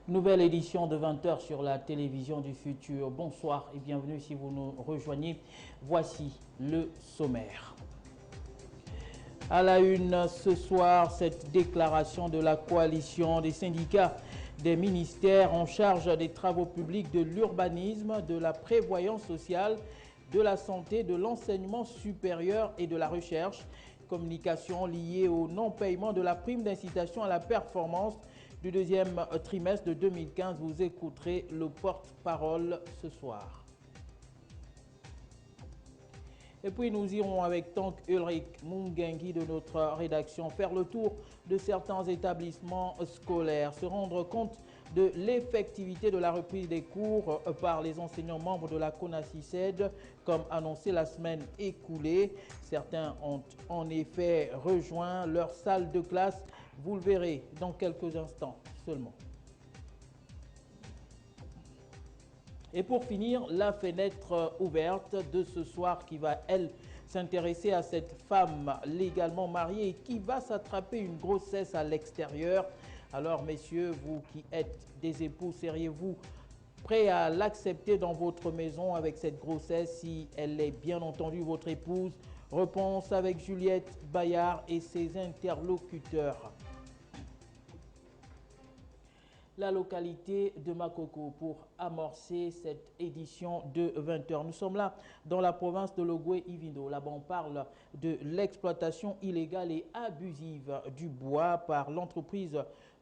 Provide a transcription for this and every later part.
Nouvelle édition de 20 h sur la télévision du futur. Bonsoir et bienvenue si vous nous rejoignez. Voici le sommaire. À la une ce soir, cette déclaration de la coalition des syndicats des ministères en charge des travaux publics, de l'urbanisme, de la prévoyance sociale, de la santé, de l'enseignement supérieur et de la recherche. Communication liée au non-paiement de la prime d'incitation à la performance du deuxième trimestre de 2015. Vous écouterez le porte-parole ce soir. Et puis nous irons avec Tank Ulrich Mungengi de notre rédaction faire le tour de certains établissements scolaires, se rendre compte de l'effectivité de la reprise des cours par les enseignants membres de la CONACYCED, comme annoncé la semaine écoulée. Certains ont en effet rejoint leur salle de classe. Vous le verrez dans quelques instants seulement. Et pour finir, la fenêtre ouverte de ce soir qui va, elle, s'intéresser à cette femme légalement mariée et qui va s'attraper une grossesse à l'extérieur. Alors, messieurs, vous qui êtes des époux, seriez-vous prêts à l'accepter dans votre maison avec cette grossesse si elle est bien entendu votre épouse? Réponse avec Juliette Bayard et ses interlocuteurs. La localité de Makoko pour amorcer cette édition de 20 h. Nous sommes là dans la province de Logoué-Ivindo. Là-bas, on parle de l'exploitation illégale et abusive du bois par l'entreprise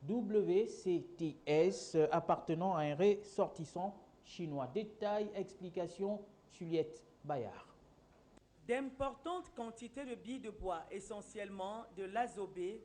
WCTS appartenant à un ressortissant chinois. Détails, explications, Juliette Bayard. D'importantes quantités de billes de bois, essentiellement de l'azobé,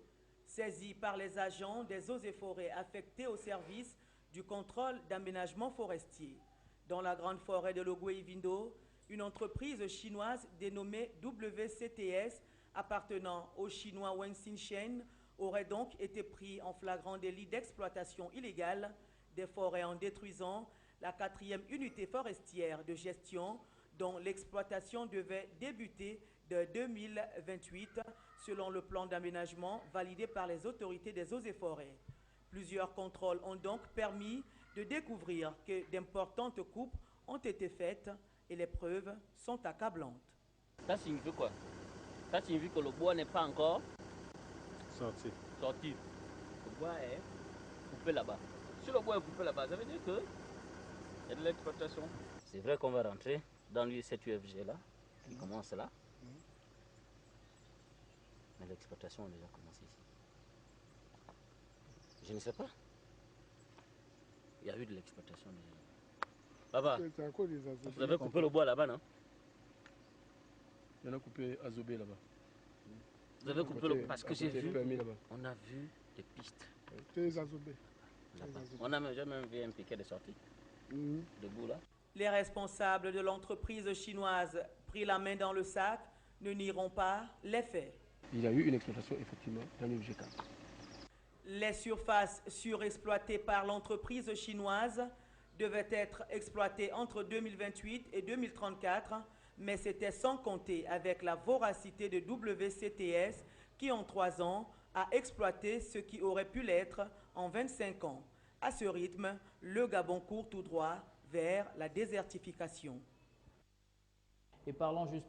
saisis par les agents des eaux et forêts affectés au service du contrôle d'aménagement forestier. Dans la grande forêt de Logoué-Ivindo, une entreprise chinoise dénommée WCTS appartenant au chinois Wen Xinchen aurait donc été pris en flagrant délit d'exploitation illégale des forêts en détruisant la 4e unité forestière de gestion dont l'exploitation devait débuter de 2028 selon le plan d'aménagement validé par les autorités des eaux et forêts. Plusieurs contrôles ont donc permis de découvrir que d'importantes coupes ont été faites et les preuves sont accablantes. Ça signifie quoi? Ça signifie que le bois n'est pas encore sorti. Le bois est coupé là-bas. Si le bois est coupé là-bas, ça veut dire qu'il y a de l'exploitation. C'est vrai qu'on va rentrer dans cette UFG là, qui commence là. Mais l'exploitation a déjà commencé ici. Je ne sais pas. Il y a eu de l'exploitation déjà. Là-bas, vous avez coupé le bois là-bas, non? Il y en a coupé azobé là-bas. Vous avez coupé le bois parce que j'ai vu, on a vu des pistes. On a même vu un piquet de sortie, debout là. Les responsables de l'entreprise chinoise pris la main dans le sac ne nieront pas les faits. Il y a eu une exploitation effectivement dans le FG4. Les surfaces surexploitées par l'entreprise chinoise devaient être exploitées entre 2028 et 2034, mais c'était sans compter avec la voracité de WCTS qui en 3 ans a exploité ce qui aurait pu l'être en 25 ans. À ce rythme, le Gabon court tout droit vers la désertification. Et parlons juste